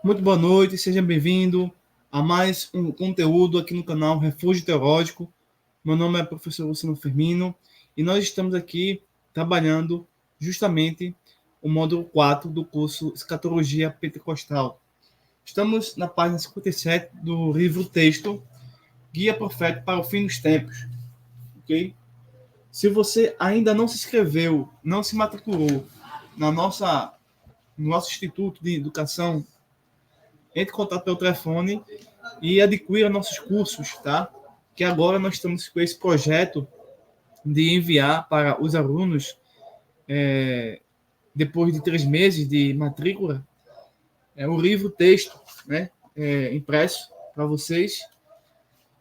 Muito boa noite, seja bem-vindo a mais um conteúdo aqui no canal Refúgio Teológico. Meu nome é professor Luciano Firmino e nós estamos aqui trabalhando justamente o módulo 4 do curso Escatologia Pentecostal. Estamos na página 57 do livro texto Guia Profético para o Fim dos Tempos. Ok? Se você ainda não se inscreveu, não se matriculou no nosso Instituto de Educação, entre em contato pelo telefone e adquira nossos cursos, tá? Que agora nós estamos com esse projeto de enviar para os alunos, depois de 3 meses de matrícula, o livro-texto, né? Impresso para vocês.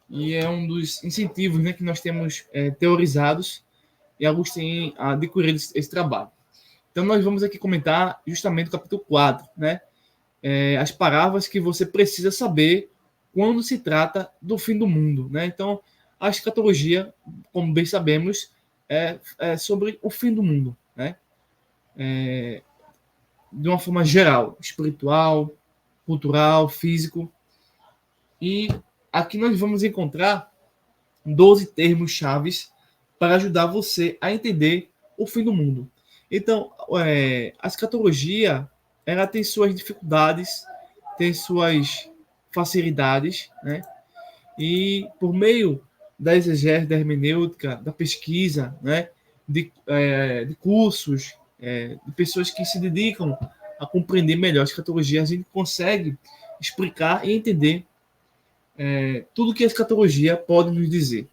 E é um dos incentivos, né, que nós temos teorizados e alguns têm adquirido esse trabalho. Então, nós vamos aqui comentar justamente o capítulo 4, né? As palavras que você precisa saber quando se trata do fim do mundo, né? Então, a escatologia, como bem sabemos, é sobre o fim do mundo, né? De uma forma geral, espiritual, cultural, físico. E aqui nós vamos encontrar 12 termos chaves para ajudar você a entender o fim do mundo. Então, a escatologia, ela tem suas dificuldades, tem suas facilidades, né? E por meio da exegese, da hermenêutica, da pesquisa, né? De cursos, de pessoas que se dedicam a compreender melhor a escatologia, a gente consegue explicar e entender tudo que a escatologia pode nos dizer.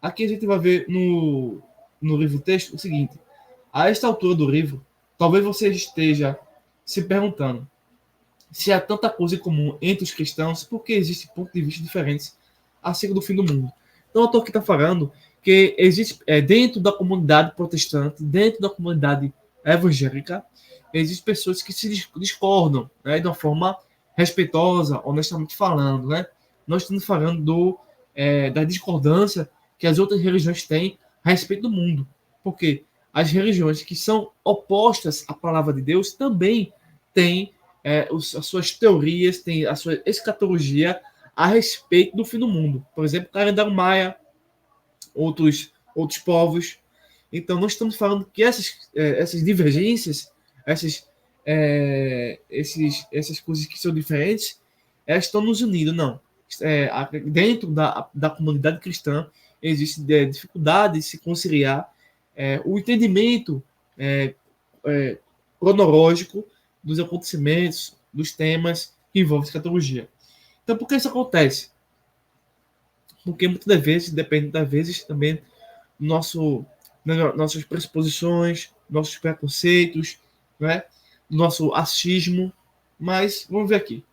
Aqui a gente vai ver no livro texto o seguinte: a esta altura do livro, talvez você esteja se perguntando se há tanta coisa em comum entre os cristãos, por que existem pontos de vista diferentes acerca do fim do mundo. Então, o autor aqui está falando que existe, dentro da comunidade protestante, dentro da comunidade evangélica, existem pessoas que se discordam, né, de uma forma respeitosa, honestamente falando. Né? Nós estamos falando da discordância que as outras religiões têm a respeito do mundo. Porque as religiões que são opostas à palavra de Deus também têm as suas teorias, têm a sua escatologia a respeito do fim do mundo. Por exemplo, o calendário maia, outros povos. Então, nós estamos falando que essas divergências, essas coisas que são diferentes, elas estão nos unindo. Não. Dentro da comunidade cristã, existe dificuldade de se conciliar o entendimento cronológico dos acontecimentos, dos temas que envolvem escatologia. Então, por que isso acontece? Porque muitas das vezes, depende das vezes também, nossas pressuposições, nossos preconceitos, né? Nosso achismo. Mas, vamos ver aqui.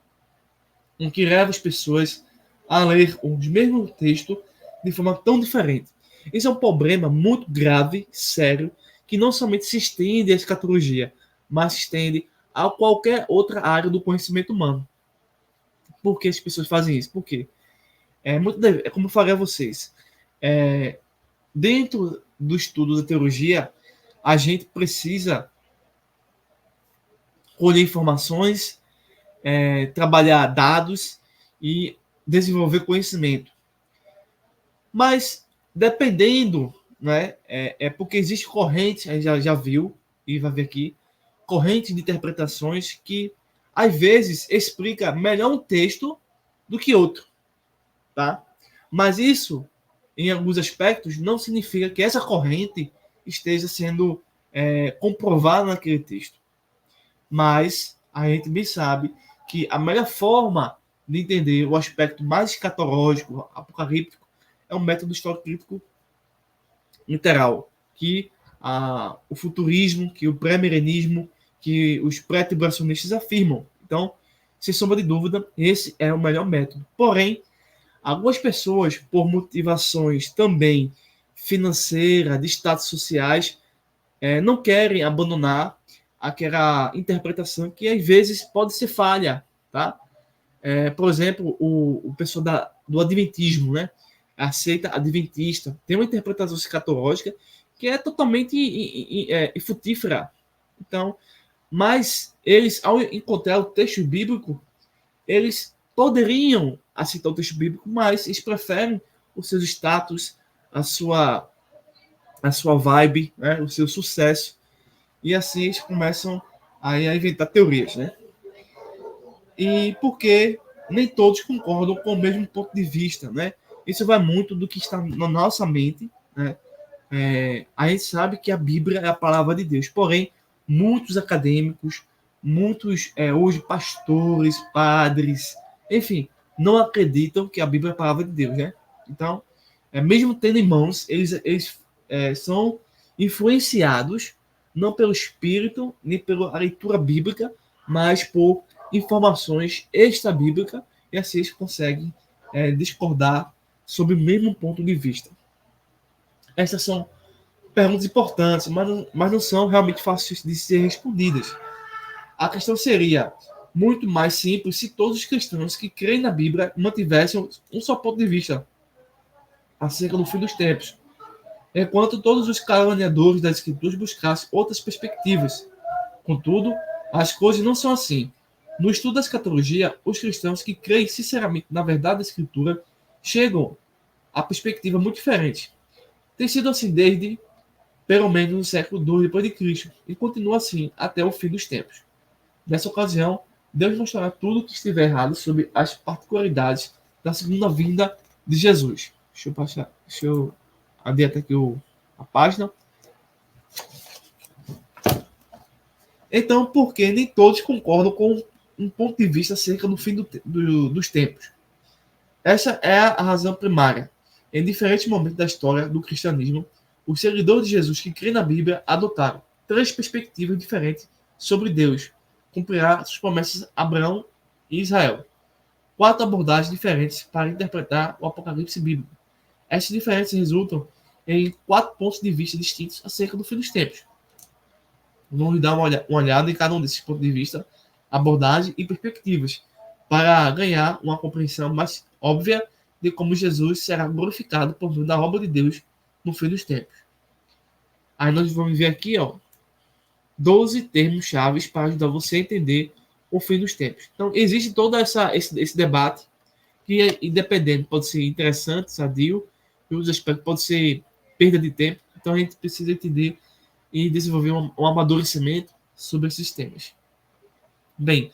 O que leva as pessoas a ler o mesmo texto de forma tão diferente. Esse é um problema muito grave, sério, que não somente se estende à escatologia, mas se estende a qualquer outra área do conhecimento humano. Por que as pessoas fazem isso? Por quê? Como eu falei a vocês, dentro do estudo da teologia, a gente precisa colher informações, trabalhar dados e desenvolver conhecimento. Mas, dependendo, né, porque existe corrente, a gente já viu, e vai ver aqui, corrente de interpretações que, às vezes, explica melhor um texto do que outro. Tá? Mas isso, em alguns aspectos, não significa que essa corrente esteja sendo comprovada naquele texto. Mas a gente bem sabe que a melhor forma de entender o aspecto mais escatológico, apocalíptico, é um método histórico crítico literal, que o futurismo, que o pré-milenismo, que os pré-tribulacionistas afirmam. Então, sem sombra de dúvida, esse é o melhor método. Porém, algumas pessoas, por motivações também financeiras, de status sociais, não querem abandonar aquela interpretação que às vezes pode ser falha, tá? Por exemplo, o pessoal do adventismo, né? A seita adventista tem uma interpretação escatológica que é totalmente infrutífera. Então, Mas eles, ao encontrar o texto bíblico, eles poderiam aceitar o texto bíblico, mas eles preferem os seus status, a sua vibe, né, o seu sucesso. E assim eles começam aí a inventar teorias, né? E porque nem todos concordam com o mesmo ponto de vista, né? Isso vai muito do que está na nossa mente, né? A gente sabe que a Bíblia é a palavra de Deus, porém, muitos acadêmicos, muitos hoje pastores, padres, enfim, não acreditam que a Bíblia é a palavra de Deus, né? Então, mesmo tendo em mãos, eles são influenciados não pelo Espírito, nem pela leitura bíblica, mas por informações extra-bíblicas, e assim eles conseguem discordar sobre o mesmo ponto de vista. Essas são perguntas importantes, mas não são realmente fáceis de ser respondidas. A questão seria muito mais simples se todos os cristãos que creem na Bíblia mantivessem um só ponto de vista acerca do fim dos tempos, enquanto todos os caluniadores das Escrituras buscassem outras perspectivas. Contudo, as coisas não são assim. No estudo da escatologia, os cristãos que creem sinceramente na verdade da Escritura chegam a perspectiva muito diferente. Tem sido assim desde pelo menos no século II depois de Cristo, e continua assim até o fim dos tempos. Nessa ocasião, Deus mostrará tudo o que estiver errado sobre as particularidades da segunda vinda de Jesus. Deixa eu adiantar aqui a página. Então, porque nem todos concordam com um ponto de vista acerca do fim dos tempos. Essa é a razão primária. Em diferentes momentos da história do cristianismo, os seguidores de Jesus que creem na Bíblia adotaram três perspectivas diferentes sobre Deus, cumprirá suas promessas a Abraão e Israel. Quatro abordagens diferentes para interpretar o Apocalipse bíblico. Essas diferenças resultam em quatro pontos de vista distintos acerca do fim dos tempos. Vamos dar uma olhada em cada um desses pontos de vista, abordagem e perspectivas, para ganhar uma compreensão mais óbvia de como Jesus será glorificado por meio da obra de Deus no fim dos tempos. Aí nós vamos ver aqui, 12 termos chaves para ajudar você a entender o fim dos tempos. Então, existe todo esse debate que, independente, pode ser interessante, sadio, e outros aspectos pode ser perda de tempo. Então, a gente precisa entender e desenvolver um amadurecimento sobre esses temas. Bem,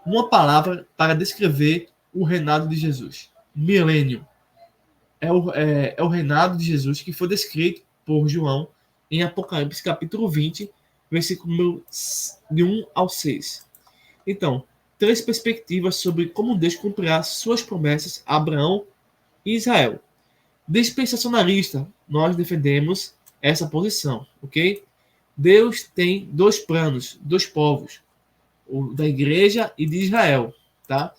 uma palavra para descrever o reinado de Jesus. Milênio. É o reinado de Jesus que foi descrito por João em Apocalipse capítulo 20, versículo de 1 ao 6. Então, três perspectivas sobre como Deus cumprirá suas promessas a Abraão e Israel. Dispensacionalista, nós defendemos essa posição, ok? Deus tem dois planos, dois povos, o da igreja e de Israel, tá?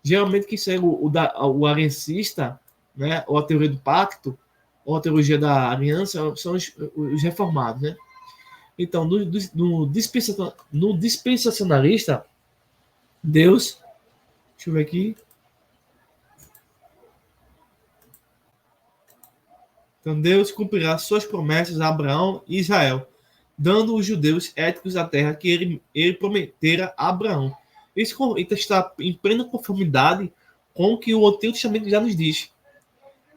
Geralmente quem segue o aliancista, né, ou a teoria do pacto, ou a teologia da aliança, são os reformados, né? Então, no dispensacionalista, Deus, deixa eu ver aqui. Então, Deus cumprirá suas promessas a Abraão e Israel, dando os judeus étnicos a terra que ele prometera a Abraão. Isso está em plena conformidade com o que o Antigo Testamento já nos diz.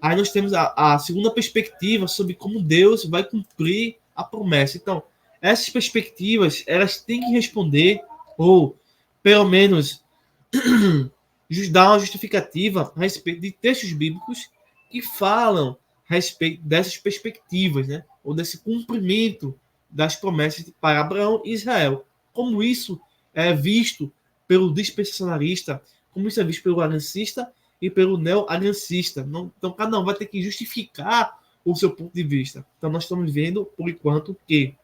Aí nós temos a segunda perspectiva sobre como Deus vai cumprir a promessa. Então, essas perspectivas, elas têm que responder, ou pelo menos dar uma justificativa a respeito de textos bíblicos que falam a respeito dessas perspectivas, né? Ou desse cumprimento das promessas para Abraão e Israel. Como isso é visto pelo dispensacionalista, como isso é visto pelo aliancista e pelo neo-aliancista. Então, cada um vai ter que justificar o seu ponto de vista. Então, nós estamos vendo, por enquanto, que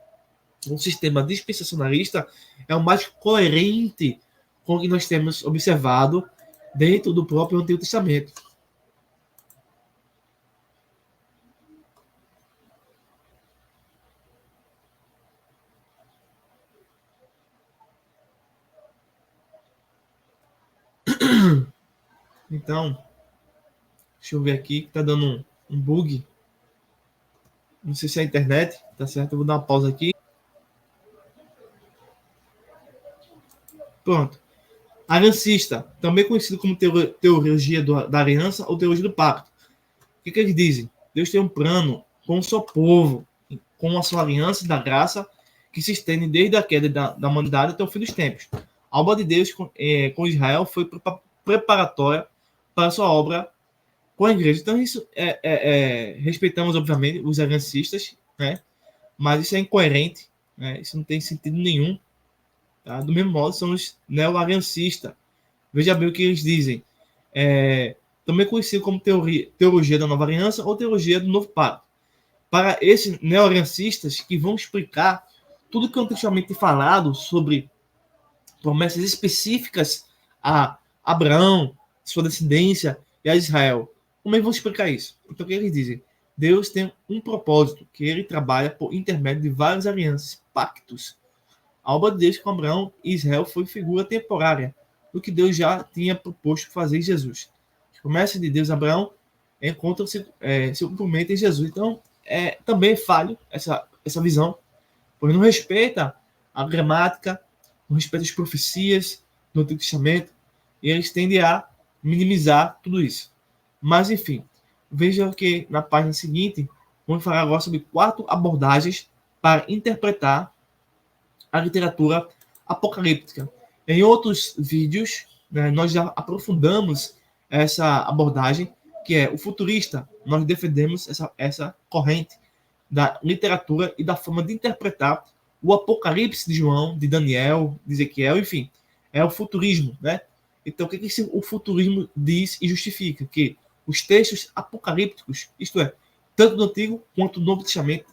o sistema dispensacionalista é o mais coerente com o que nós temos observado dentro do próprio Antigo Testamento. Então, deixa eu ver aqui, que tá dando um bug. Não sei se é a internet, tá certo? Eu vou dar uma pausa aqui. Pronto. Aliancista, também conhecido como teologia da aliança ou teologia do pacto. O que eles dizem? Deus tem um plano com o seu povo, com a sua aliança da graça, que se estende desde a queda da humanidade até o fim dos tempos. A obra de Deus com Israel foi preparatória para a sua obra com a igreja. Então, isso respeitamos, obviamente, os aliancistas, né? Mas isso é incoerente, né? Isso não tem sentido nenhum. Tá? Do mesmo modo, são os neo-aliancistas. Veja bem o que eles dizem. Também conhecido como teologia da nova aliança ou teologia do novo pacto. Para esses neo-aliancistas que vão explicar tudo que é anteriormente falado sobre promessas específicas a Abraão, sua descendência e a Israel. Como é que vão explicar isso? Então, o que eles dizem? Deus tem um propósito, que ele trabalha por intermédio de várias alianças, pactos. A obra de Deus com Abraão e Israel foi figura temporária do que Deus já tinha proposto fazer em Jesus. As promessas de Deus a Abraão encontram-se seu cumprimento em Jesus. Então, também é falho essa visão, pois não respeita a gramática, não respeita as profecias do Antigo Testamento, e eles tendem a minimizar tudo isso. Mas, enfim, veja que na página seguinte, vamos falar agora sobre 4 abordagens para interpretar a literatura apocalíptica. Em outros vídeos, né, nós já aprofundamos essa abordagem, que é o futurista. Nós defendemos essa corrente da literatura e da forma de interpretar o Apocalipse de João, de Daniel, de Ezequiel, enfim, é o futurismo, né? Então, o que o futurismo diz e justifica? Que os textos apocalípticos, isto é, tanto do Antigo quanto do Novo Testamento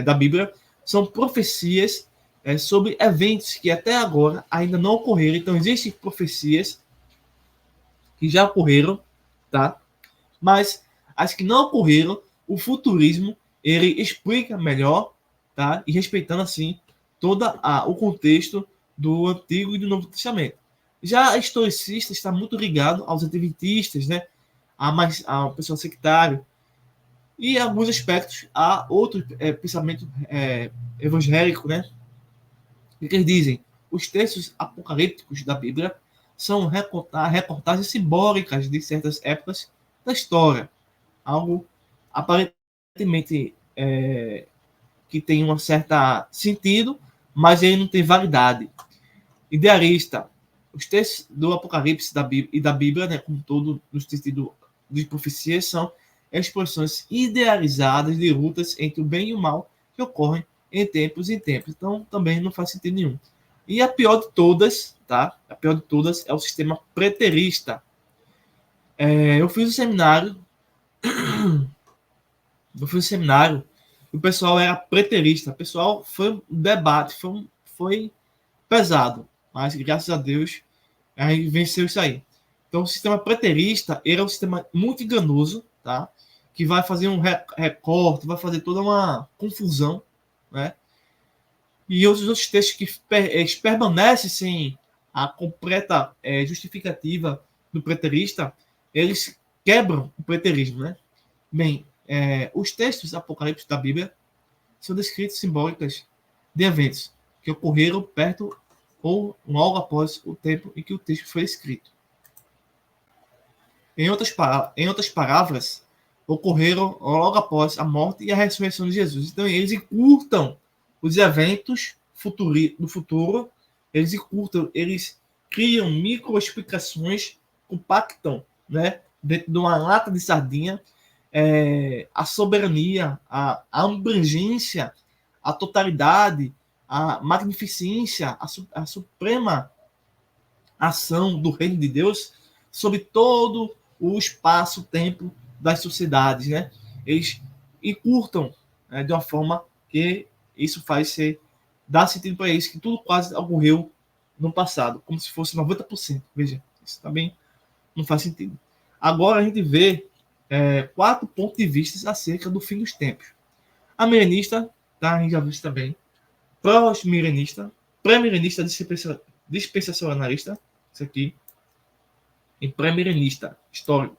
da Bíblia, são profecias sobre eventos que até agora ainda não ocorreram. Então, existem profecias que já ocorreram, tá? Mas as que não ocorreram, o futurismo, ele explica melhor, tá? E respeitando, assim, todo o contexto do Antigo e do Novo Testamento. Já a historicista está muito ligado aos adventistas, né? Ao pessoal sectário, e alguns aspectos a outro pensamento evangélico, né? O que eles dizem? Os textos apocalípticos da Bíblia são reportagens simbólicas de certas épocas da história. Algo aparentemente que tem um certo sentido, mas ele não tem validade. Idealista. Os textos do Apocalipse e da Bíblia, né, como todo, no sentido de profecias, são exposições idealizadas de lutas entre o bem e o mal que ocorrem em tempos e tempos. Então, também não faz sentido nenhum. E a pior de todas, tá? A pior de todas é o sistema preterista. Eu fiz um seminário e o pessoal era preterista. O pessoal foi um debate, foi pesado, mas graças a Deus a gente venceu isso aí. Então, o sistema preterista ele é um sistema muito enganoso, tá? Que vai fazer um recorte, vai fazer toda uma confusão, né? E os outros textos que permanecem sem a completa justificativa do preterista, eles quebram o preterismo, né? Bem, os textos apocalípticos da Bíblia são descritos simbólicas de eventos que ocorreram perto ou logo após o tempo em que o texto foi escrito. Em outras palavras, ocorreram logo após a morte e a ressurreição de Jesus. Então, eles encurtam os eventos do futuro, eles criam microexplicações, compactam, né, dentro de uma lata de sardinha, a soberania, a abrangência, a totalidade, a magnificência, a suprema ação do reino de Deus sobre todo o espaço-tempo das sociedades, né? Eles encurtam de uma forma que isso dá sentido para eles que tudo quase ocorreu no passado, como se fosse 90%. Veja, isso também não faz sentido. Agora a gente vê 4 pontos de vista acerca do fim dos tempos. A milenista, tá? A gente já viu isso também. Pós-milenista, pré-milenista, dispensacionalista, isso aqui, e pré-milenista histórico.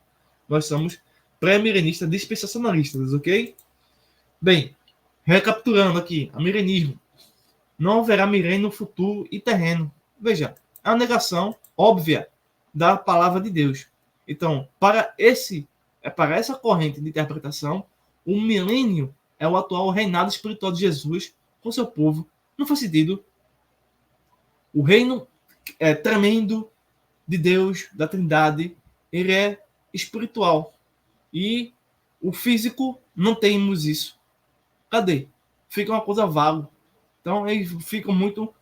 Nós somos pré-milenista dispensacionalistas, ok? Bem, recapitulando aqui, a milenismo. Não haverá milênio no futuro e terreno. Veja, é uma negação óbvia da palavra de Deus. Então, para essa corrente de interpretação, o milênio é o atual reinado espiritual de Jesus com seu povo. Não faz sentido. O reino tremendo de Deus, da Trindade, ele é espiritual. E o físico, não temos isso. Cadê? Fica uma coisa vaga. Então, eles ficam muito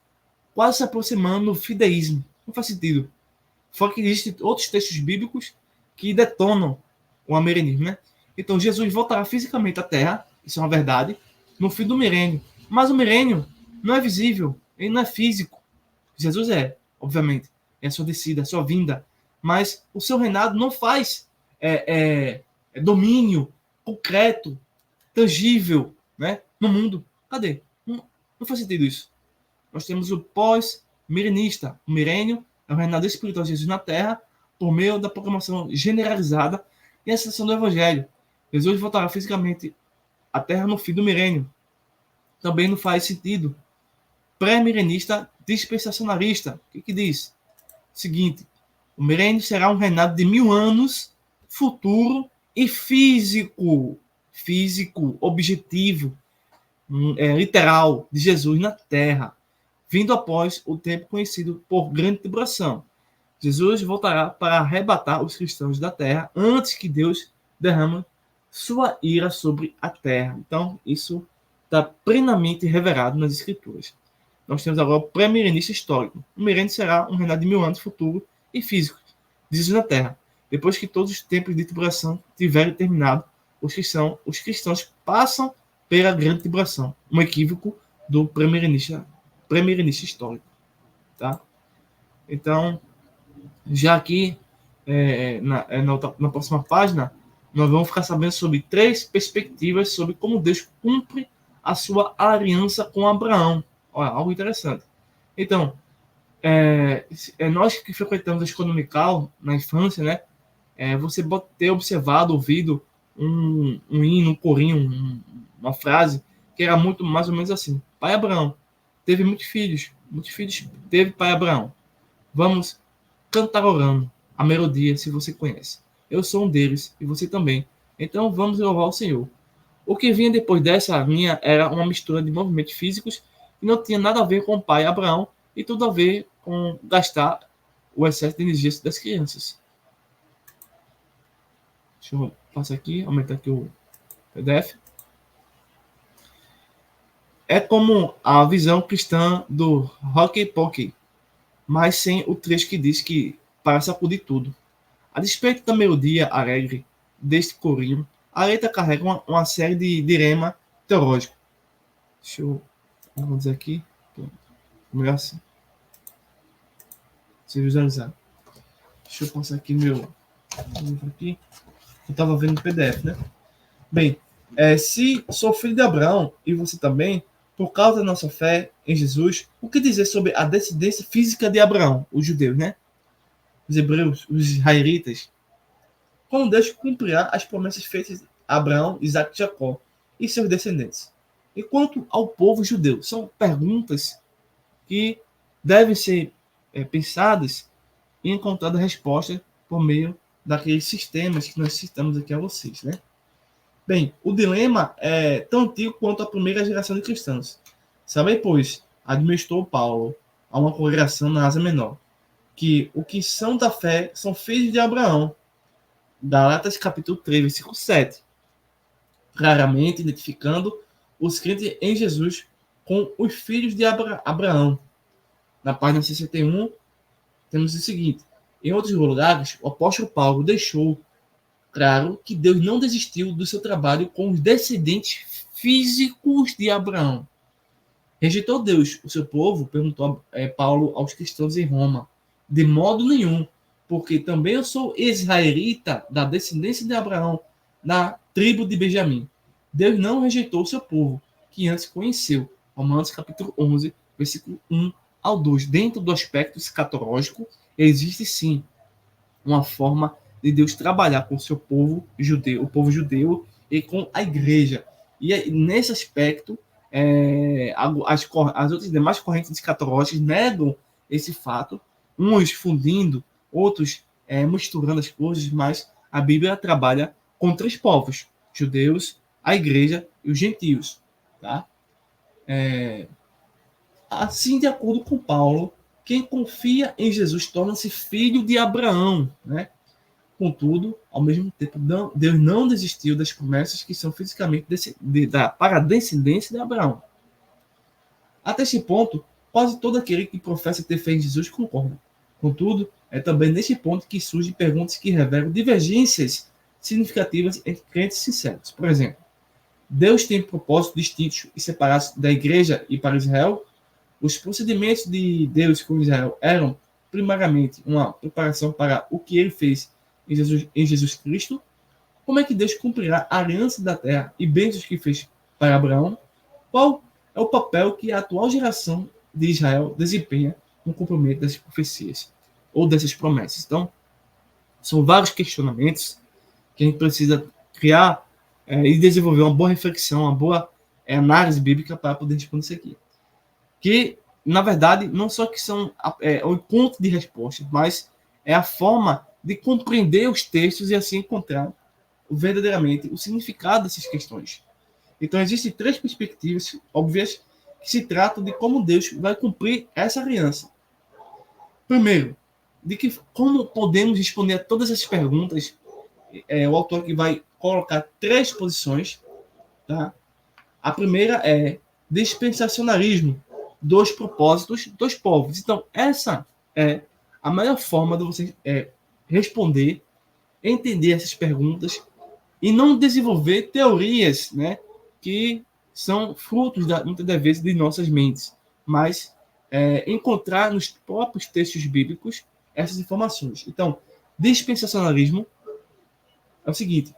quase se aproximando do fideísmo. Não faz sentido. Fora que existem outros textos bíblicos que detonam o amirenismo, né? Então, Jesus voltará fisicamente à Terra, isso é uma verdade, no fim do milênio. Mas o milênio não é visível, ele não é físico. Jesus é, obviamente, é a sua descida, a sua vinda. Mas o seu reinado não faz domínio concreto, tangível, né, no mundo. Cadê? Não faz sentido isso. Nós temos o pós-milenista. O milênio é o reinado espiritual de Jesus na Terra por meio da proclamação generalizada e a acessão do Evangelho. Jesus voltará fisicamente à Terra no fim do milênio. Também não faz sentido. Pré-milenista dispensacionalista. O que diz? Seguinte, o milênio será um reinado de 1000 anos, futuro e físico, objetivo, literal, de Jesus na Terra, vindo após o tempo conhecido por grande tribulação. Jesus voltará para arrebatar os cristãos da Terra antes que Deus derrame sua ira sobre a Terra. Então, isso está plenamente revelado nas Escrituras. Nós temos agora o pré-milenista histórico. O milênio será um reinado de 1000 anos futuro e físico, de Jesus na Terra. Depois que todos os tempos de tribulação tiverem terminado, os cristãos passam pela grande tribulação. Um equívoco do pré-milenista histórico. Tá? Então, já aqui, na próxima página, nós vamos ficar sabendo sobre 3 perspectivas sobre como Deus cumpre a sua aliança com Abraão. Olha, algo interessante. Então, nós que frequentamos a escola dominical na infância, né? Você pode ter observado, ouvido um hino, um corinho, uma frase que era muito mais ou menos assim: Pai Abraão teve muitos filhos teve Pai Abraão. Vamos cantar orando a melodia, se você conhece. Eu sou um deles e você também. Então vamos louvar o Senhor. O que vinha depois dessa linha era uma mistura de movimentos físicos que não tinha nada a ver com o pai Abraão e tudo a ver com gastar o excesso de energia das crianças. Deixa eu passar aqui, aumentar aqui o PDF. É como a visão cristã do Rocky Pocky, mas sem o trecho que diz que para sacudir tudo. A despeito da melodia alegre deste corinho, a letra carrega uma série de dilema teológico. Deixa eu vamos dizer aqui. Melhor assim. Se visualizar. Deixa eu passar aqui meu livro aqui. Eu estava vendo no PDF, né? Bem, se sou filho de Abraão e você também, por causa da nossa fé em Jesus, o que dizer sobre a descendência física de Abraão, os judeus, né? Os hebreus, os israelitas? Como Deus cumprirá as promessas feitas a Abraão, Isaac e Jacó e seus descendentes? E quanto ao povo judeu? São perguntas que devem ser pensadas e encontradas respostas por meio daqueles sistemas que nós citamos aqui a vocês, né? Bem, o dilema é tão antigo quanto a primeira geração de cristãos. Sabei, pois, administrou Paulo a uma congregação na Ásia Menor, que o que são da fé são filhos de Abraão. Gálatas capítulo 3, versículo 7. Claramente identificando os crentes em Jesus com os filhos de Abraão. Na página 61, temos o seguinte: em outros lugares, o apóstolo Paulo deixou claro que Deus não desistiu do seu trabalho com os descendentes físicos de Abraão. Rejeitou Deus o seu povo? Perguntou Paulo aos cristãos em Roma. De modo nenhum, porque também eu sou israelita da descendência de Abraão, da tribo de Benjamim. Deus não rejeitou o seu povo, que antes conheceu. Romanos capítulo 11, versículo 1 ao 2. Dentro do aspecto escatológico, existe sim uma forma de Deus trabalhar com o seu povo judeu, e com a igreja. E nesse aspecto, as outras demais correntes escatológicas negam esse fato uns fundindo, outros misturando as coisas, mas a Bíblia trabalha com três povos: judeus, a igreja e os gentios. Tá? Assim, de acordo com Paulo, quem confia em Jesus torna-se filho de Abraão. Né? Contudo, ao mesmo tempo, Deus não desistiu das promessas que são fisicamente para a descendência de Abraão. Até esse ponto, quase todo aquele que professa ter fé em Jesus concorda. Contudo, é também neste ponto que surgem perguntas que revelam divergências significativas entre crentes sinceros. Por exemplo, Deus tem propósitos distintos e separados da igreja e para Israel? Os procedimentos de Deus com Israel eram, primariamente, uma preparação para o que ele fez em Jesus Cristo? Como é que Deus cumprirá a aliança da terra e bênçãos que fez para Abraão? Qual é o papel que a atual geração de Israel desempenha no cumprimento dessas profecias ou dessas promessas? Então, são vários questionamentos que a gente precisa criar e desenvolver uma boa reflexão, uma boa análise bíblica para poder responder isso aqui. Que, na verdade, não só que são o ponto de resposta, mas é a forma de compreender os textos e assim encontrar verdadeiramente o significado dessas questões. Então, existem três perspectivas óbvias que se tratam de como Deus vai cumprir essa aliança. Primeiro, como podemos responder a todas essas perguntas. O autor aqui vai colocar três posições. Tá? A primeira é dispensacionalismo dos propósitos dos povos. Então, essa é a melhor forma de você responder, entender essas perguntas e não desenvolver teorias, né, que são frutos, muitas das vezes, de nossas mentes, mas encontrar nos próprios textos bíblicos essas informações. Então, dispensacionalismo é o seguinte: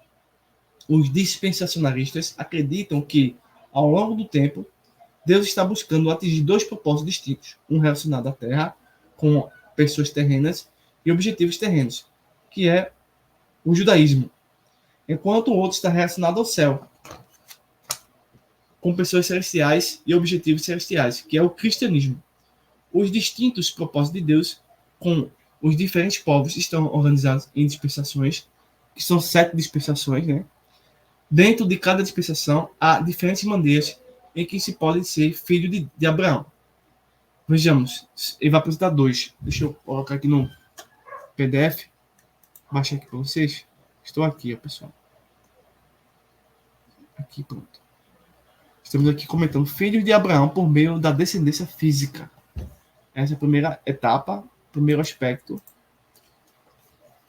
os dispensacionalistas acreditam que, ao longo do tempo, Deus está buscando atingir dois propósitos distintos, um relacionado à Terra, com pessoas terrenas e objetivos terrenos, que é o judaísmo, enquanto o outro está relacionado ao céu, com pessoas celestiais e objetivos celestiais, que é o cristianismo. Os distintos propósitos de Deus com os diferentes povos estão organizados em dispensações, que são 7 dispensações, né? Dentro de cada dispensação, há diferentes maneiras em que se pode ser filho de Abraão. Vejamos, ele vai apresentar 2. Deixa eu colocar aqui no PDF, baixar aqui para vocês. Estou aqui, ó, pessoal. Aqui, pronto. Estamos aqui comentando filhos de Abraão por meio da descendência física. Essa é a primeira etapa, primeiro aspecto.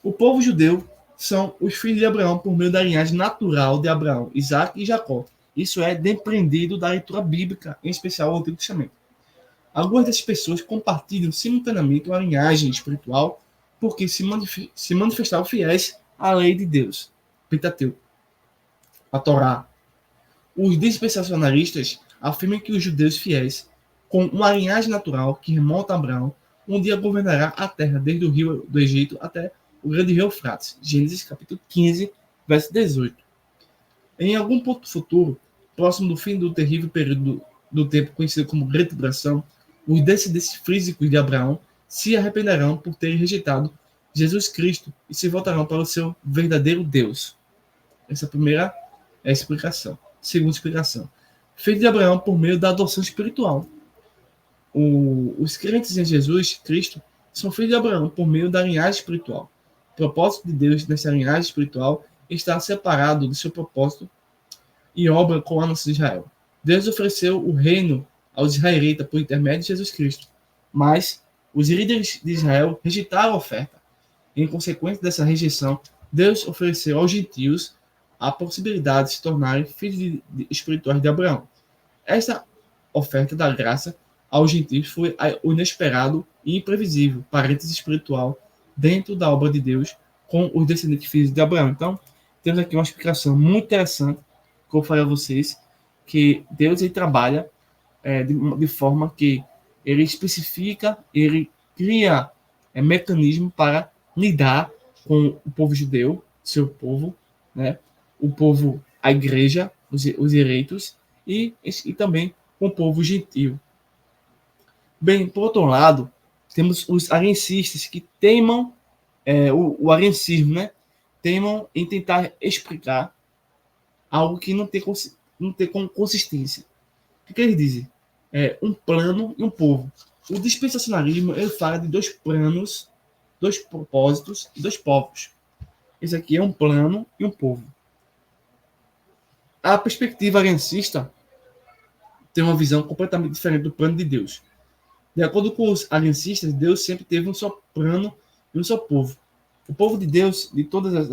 O povo judeu são os filhos de Abraão por meio da linhagem natural de Abraão, Isaac e Jacó. Isso é depreendido da leitura bíblica, em especial o Antigo Testamento. Algumas dessas pessoas compartilham simultaneamente uma linhagem espiritual porque se manifestaram fiéis à lei de Deus, Pentateuco, a Torá. Os dispensacionalistas afirmam que os judeus fiéis, com uma linhagem natural que remonta a Abraão, um dia governará a terra desde o rio do Egito até o grande rio Eufrates. Gênesis capítulo 15, verso 18. Em algum ponto futuro, próximo do fim do terrível período do tempo conhecido como Grande Tribulação, os descendentes físicos de Abraão se arrependerão por terem rejeitado Jesus Cristo e se voltarão para o seu verdadeiro Deus. Essa é a primeira explicação. Segunda explicação: filho de Abraão por meio da adoção espiritual. Os crentes em Jesus Cristo são filhos de Abraão por meio da linhagem espiritual. O propósito de Deus nessa linhagem espiritual está separado do seu propósito e obra com a nação de Israel. Deus ofereceu o reino aos israelitas por intermédio de Jesus Cristo, mas os líderes de Israel rejeitaram a oferta. Em consequência dessa rejeição, Deus ofereceu aos gentios a possibilidade de se tornarem filhos espirituais de Abraão. Esta oferta da graça aos gentios foi o inesperado e imprevisível parêntese espiritual dentro da obra de Deus com os descendentes filhos de Abraão. Então, temos aqui uma explicação muito interessante, como eu falei a vocês, que Deus ele trabalha de forma que ele especifica, ele cria mecanismo para lidar com o povo judeu, seu povo, né? O povo, a igreja, os eleitos, e também com o povo gentio. Bem, por outro lado, Temos os ariancistas que teimam, o ariancismo, né? Teimam em tentar explicar algo que não tem consistência. O que eles dizem? Um plano e um povo. O dispensacionalismo, ele fala de dois planos, dois propósitos e dois povos. Esse aqui é um plano e um povo. A perspectiva ariancista tem uma visão completamente diferente do plano de Deus. De acordo com os aliancistas, Deus sempre teve um só plano e um só povo. O povo de Deus, de todas as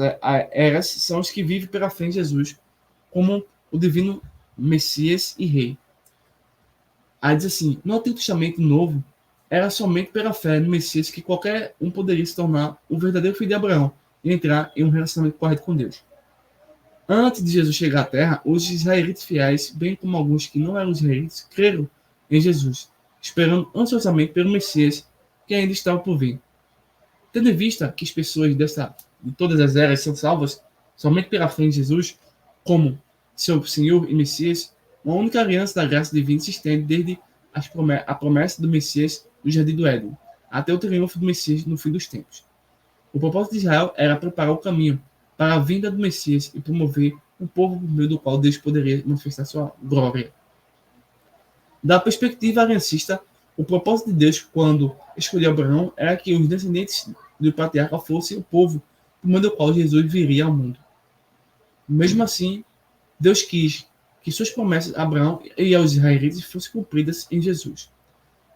eras, são os que vivem pela fé em Jesus, como o divino Messias e Rei. Aí diz assim, no Antigo Testamento Novo, era somente pela fé no Messias que qualquer um poderia se tornar o verdadeiro filho de Abraão e entrar em um relacionamento correto com Deus. Antes de Jesus chegar à Terra, os israelitas fiéis, bem como alguns que não eram israelitas, creram em Jesus, esperando ansiosamente pelo Messias que ainda estava por vir. Tendo em vista que as pessoas de todas as eras são salvas somente pela fé em Jesus, como seu Senhor e Messias, uma única aliança da graça divina se estende desde a promessa do Messias no Jardim do Éden, até o triunfo do Messias no fim dos tempos. O propósito de Israel era preparar o caminho para a vinda do Messias e promover um povo por meio do qual Deus poderia manifestar sua glória. Da perspectiva aliancista, o propósito de Deus, quando escolheu Abraão, era que os descendentes do patriarca fossem o povo por meio do qual Jesus viria ao mundo. Mesmo assim, Deus quis que suas promessas a Abraão e aos israelitas fossem cumpridas em Jesus.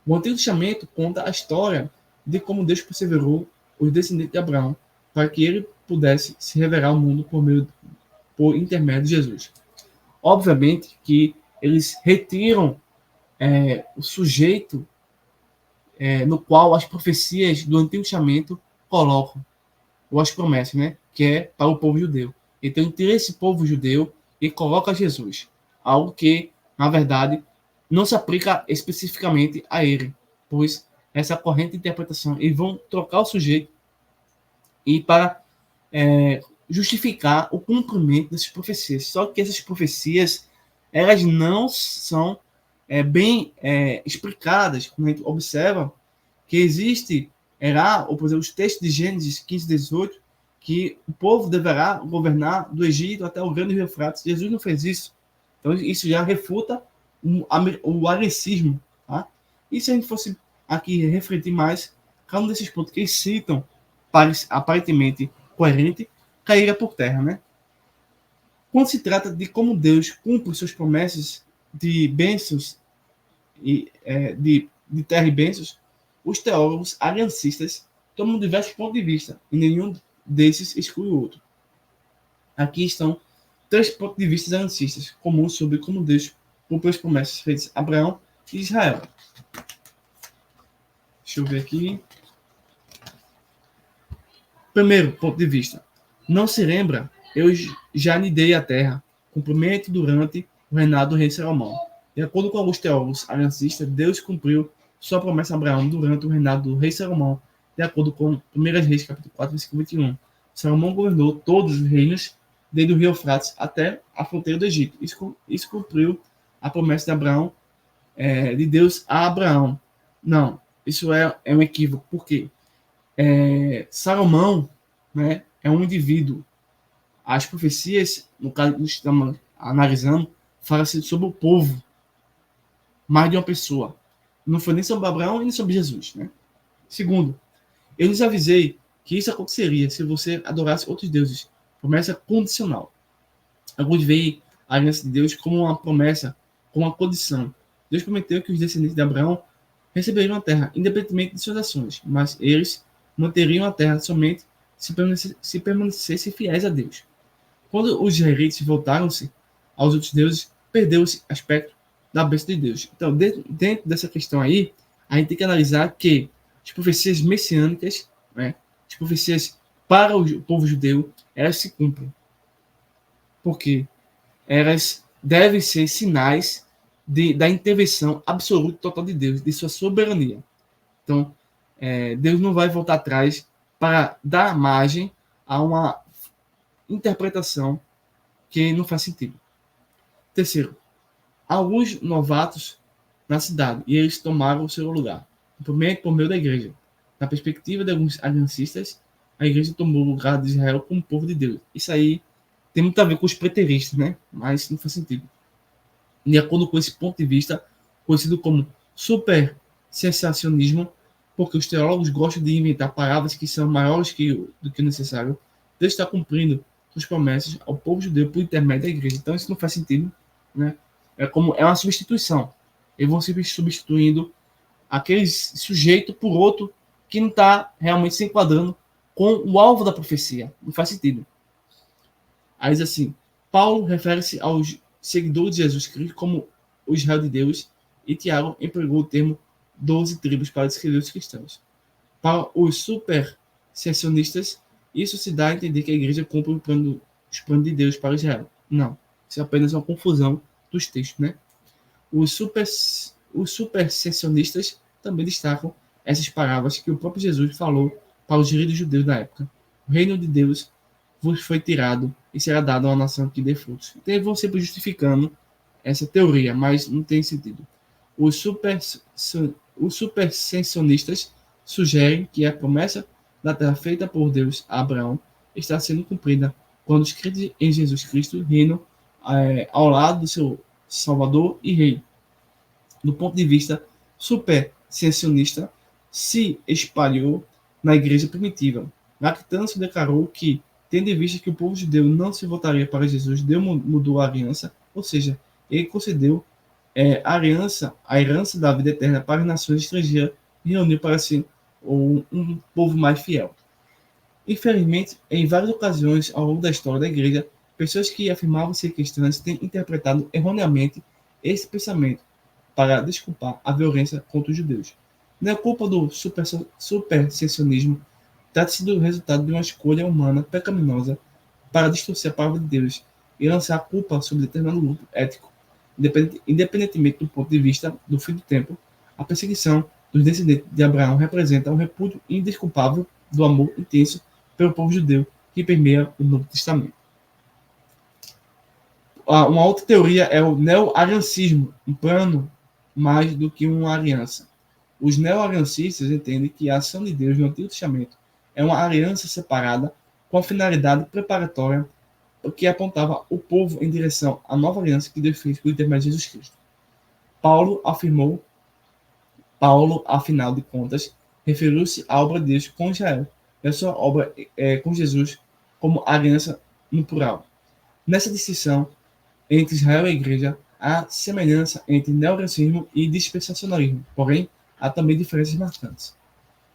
O Antigo Testamento conta a história de como Deus perseverou os descendentes de Abraão para que ele pudesse se revelar ao mundo por intermédio de Jesus. Obviamente que eles retiram o sujeito no qual as profecias do Antigo Testamento colocam, ou as promessas, né? Que é para o povo judeu. Então, tira esse povo judeu e coloca Jesus. Algo que, na verdade, não se aplica especificamente a ele, pois essa corrente de interpretação, eles vão trocar o sujeito e para justificar o cumprimento dessas profecias. Só que essas profecias, elas não são bem explicadas, quando a gente observa que existe, ou por exemplo, os textos de Gênesis 15, 18, que o povo deverá governar do Egito até o grande Rio Eufrates. Jesus não fez isso. Então, isso já refuta o arianismo. Tá? E se a gente fosse aqui refletir mais, cada um desses pontos que eles citam, aparentemente coerente, cairia por terra, né? Quando se trata de como Deus cumpre suas promessas de bênçãos e de terra e bênçãos, os teólogos aliancistas tomam diversos pontos de vista e nenhum desses exclui o outro. Aqui estão 3 pontos de vista aliancistas comuns sobre como Deus cumpre as promessas feitas a Abraão e Israel. Deixa eu ver aqui. Primeiro ponto de vista. Não se lembra, eu já lhe dei a terra, cumprimento durante o reinado do rei Salomão. De acordo com alguns teólogos aliancistas, Deus cumpriu sua promessa a Abraão durante o reinado do rei Salomão, de acordo com 1 Reis, capítulo 4, versículo 21. Salomão governou todos os reinos, desde o rio Eufrates até a fronteira do Egito. Isso cumpriu a promessa de Abraão, de Deus a Abraão. Não, isso é um equívoco, porque Salomão, né, é um indivíduo. As profecias, no caso que estamos analisando, fala-se sobre o povo, mais de uma pessoa. Não foi nem sobre Abraão nem sobre Jesus. Né? Segundo, eu lhes avisei que isso aconteceria se você adorasse outros deuses. Promessa condicional. Alguns veem a aliança de Deus como uma promessa, como uma condição. Deus prometeu que os descendentes de Abraão receberiam a terra, independentemente de suas ações, mas eles manteriam a terra somente se permanecessem fiéis a Deus. Quando os israelitas voltaram-se aos outros deuses, perdeu-se aspecto da bênção de Deus. Então, dentro dessa questão aí, a gente tem que analisar que as profecias messiânicas, né, as profecias para o povo judeu, elas se cumprem. Porque elas devem ser sinais da intervenção absoluta e total de Deus, de sua soberania. Então, Deus não vai voltar atrás para dar margem a uma interpretação que não faz sentido. Terceiro, alguns novatos na cidade e eles tomaram o seu lugar, por meio da igreja. Na perspectiva de alguns aliancistas, a igreja tomou o lugar de Israel como povo de Deus. Isso aí tem muito a ver com os preteristas, né? Mas não faz sentido. De acordo com esse ponto de vista, conhecido como super-sensacionismo, porque os teólogos gostam de inventar palavras que são maiores do que o necessário, Deus está cumprindo suas promessas ao povo judeu por intermédio da igreja. Então isso não faz sentido, né? É uma substituição. Eles vão se substituindo aquele sujeito por outro que não está realmente se enquadrando com o alvo da profecia. Não faz sentido. Aí diz assim, Paulo refere-se aos seguidores de Jesus Cristo como o Israel de Deus, e Tiago empregou o termo 12 tribos para descrever os cristãos. Para os supersessionistas, isso se dá a entender que a igreja cumpre os planos de Deus para Israel. Não, isso é apenas uma confusão dos textos, né? Os supersessionistas também destacam essas palavras que o próprio Jesus falou para os líderes judeus da época. O reino de Deus vos foi tirado e será dado a uma nação que dê frutos. Então, eles vão sempre justificando essa teoria, mas não tem sentido. Os supersensionistas sugerem que a promessa da terra feita por Deus a Abraão está sendo cumprida quando os crentes em Jesus Cristo reinam ao lado do seu Salvador e Rei. Do ponto de vista supersensionista, se espalhou na igreja primitiva. Lactâncio declarou que, tendo em vista que o povo judeu não se voltaria para Jesus, Deus mudou a aliança, ou seja, ele concedeu a herança da vida eterna para as nações estrangeiras e reuniu para si um povo mais fiel. Infelizmente, em várias ocasiões ao longo da história da igreja, pessoas que afirmavam ser cristãs têm interpretado erroneamente esse pensamento para desculpar a violência contra os judeus. Não é culpa do supersessionismo, trata-se do resultado de uma escolha humana pecaminosa para distorcer a palavra de Deus e lançar a culpa sobre determinado grupo ético. Independentemente do ponto de vista do fim do tempo, a perseguição dos descendentes de Abraão representa um repúdio indesculpável do amor intenso pelo povo judeu que permeia o Novo Testamento. Uma outra teoria é o neo-aliancismo, um plano mais do que uma aliança. Os neo-aliancistas entendem que a ação de Deus no Antigo Testamento é uma aliança separada com a finalidade preparatória que apontava o povo em direção à nova aliança que Deus fez por intermédio de Jesus Cristo. Paulo, afinal de contas, referiu-se à obra de Deus com Israel e a sua obra com Jesus como aliança no plural. Nessa distinção entre Israel e a igreja, há semelhança entre neorealismo e dispensacionalismo, porém, há também diferenças marcantes.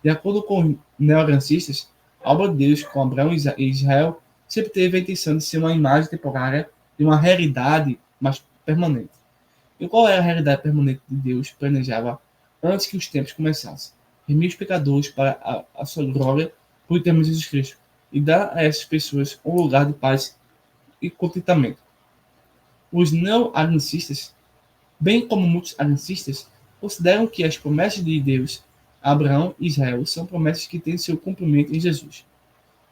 De acordo com neorealistas, a obra de Deus com Abraão e Israel sempre teve a intenção de ser uma imagem temporária de uma realidade mais permanente. E qual é a realidade permanente de Deus planejava antes que os tempos começassem? Remir os pecadores para a sua glória por intermédio de Jesus Cristo e dar a essas pessoas um lugar de paz e contentamento. Os neo-aliancistas, bem como muitos aliancistas, consideram que as promessas de Deus a Abraão e Israel são promessas que têm seu cumprimento em Jesus.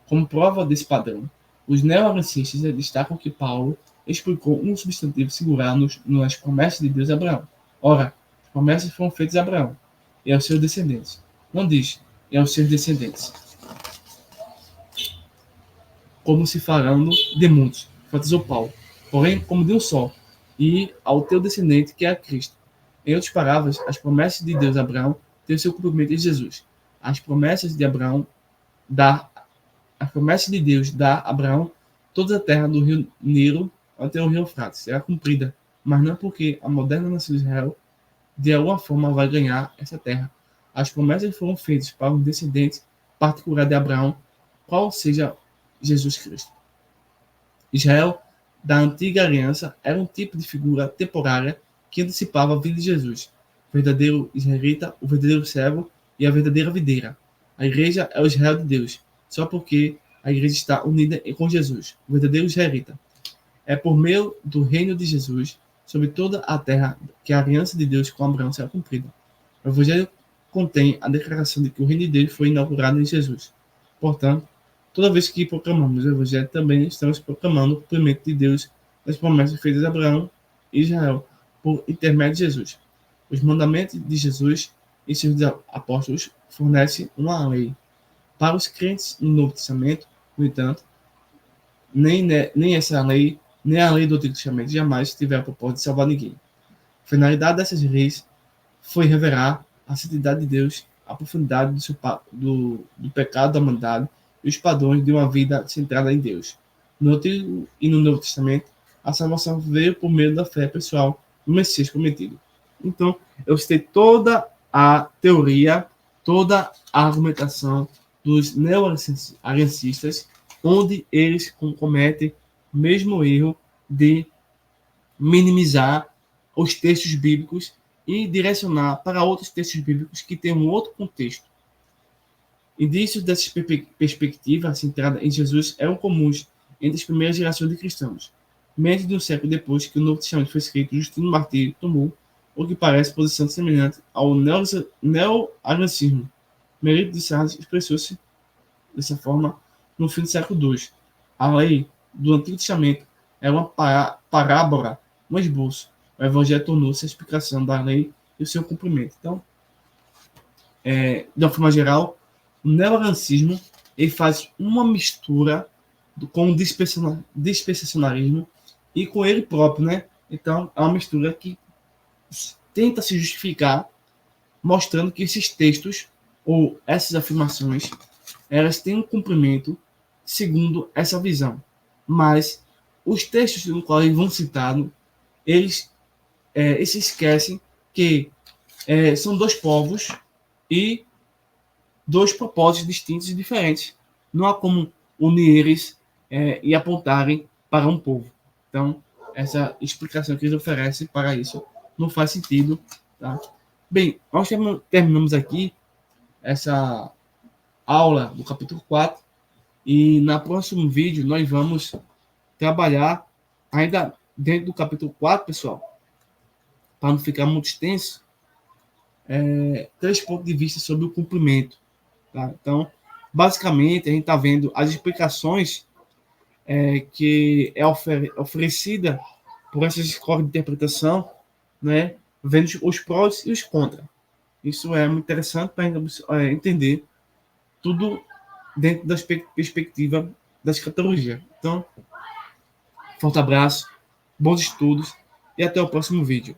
Como prova desse padrão, os neo-aliancistas destacam que Paulo explicou um substantivo singular nas promessas de Deus a Abraão. Ora, as promessas foram feitas a Abraão e aos seus descendentes. Não diz, e aos seus descendentes. Como se falando de muitos, enfatizou Paulo, porém como de um só, e ao teu descendente que é Cristo. Em outras palavras, as promessas de Deus a Abraão têm seu cumprimento em Jesus. As promessas de Deus dá a Abraão toda a terra do rio Nilo até o rio Eufrates será cumprida, mas não porque a moderna nação de Israel de alguma forma vai ganhar essa terra. As promessas foram feitas para um descendente particular de Abraão, qual seja Jesus Cristo. Israel da antiga aliança era um tipo de figura temporária que antecipava a vida de Jesus, o verdadeiro israelita, o verdadeiro servo e a verdadeira videira. A igreja é o Israel de Deus, só porque a igreja está unida com Jesus, o verdadeiro israelita. É por meio do reino de Jesus sobre toda a terra que a aliança de Deus com Abraão será cumprida. O Evangelho contém a declaração de que o reino de Deus foi inaugurado em Jesus. Portanto, toda vez que proclamamos o Evangelho, também estamos proclamando o cumprimento de Deus das promessas feitas a Abraão e Israel por intermédio de Jesus. Os mandamentos de Jesus e seus apóstolos fornece uma lei. Para os crentes no Novo Testamento, no entanto, nem essa lei, nem a lei do Antigo Testamento jamais tiveram o propósito de salvar ninguém. A finalidade dessas leis foi revelar a santidade de Deus, a profundidade do pecado da humanidade e os padrões de uma vida centrada em Deus. No Antigo e no Novo Testamento, a salvação veio por meio da fé pessoal no Messias prometido. Então, eu citei toda a teoria, toda a argumentação dos neo-aliancistas, onde eles cometem o mesmo erro de minimizar os textos bíblicos e direcionar para outros textos bíblicos que têm um outro contexto. Indícios dessa perspectiva centrada em Jesus eram comuns entre as primeiras gerações de cristãos. Menos de um século depois que o Novo Testamento foi escrito, Justino Martírio tomou o que parece posição semelhante ao neo-aliancismo. Merito de Sardes expressou-se dessa forma no fim do século II. A lei do Antigo Testamento era uma parábola, um esboço. O Evangelho tornou-se a explicação da lei e o seu cumprimento. Então, de uma forma geral, o neo-aliancismo ele faz uma mistura com o dispensacionalismo e com ele próprio, né? Então, é uma mistura que tenta se justificar, mostrando que esses textos ou essas afirmações, elas têm um cumprimento segundo essa visão. Mas os textos no qual eles vão citando, eles se esquecem que são dois povos e dois propósitos distintos e diferentes. Não há como unir eles e apontarem para um povo. Então, essa explicação que eles oferecem para isso não faz sentido. Tá? Bem, nós terminamos aqui essa aula do capítulo 4 e no próximo vídeo nós vamos trabalhar ainda dentro do capítulo 4, pessoal, para não ficar muito extenso, 3 pontos de vista sobre o cumprimento. Tá? Então, basicamente, a gente está vendo as explicações que é oferecida por essas escolas de interpretação, né? Vendo os prós e os contras. Isso é muito interessante para a gente entender tudo dentro da perspectiva da escatologia. Então, forte abraço, bons estudos e até o próximo vídeo.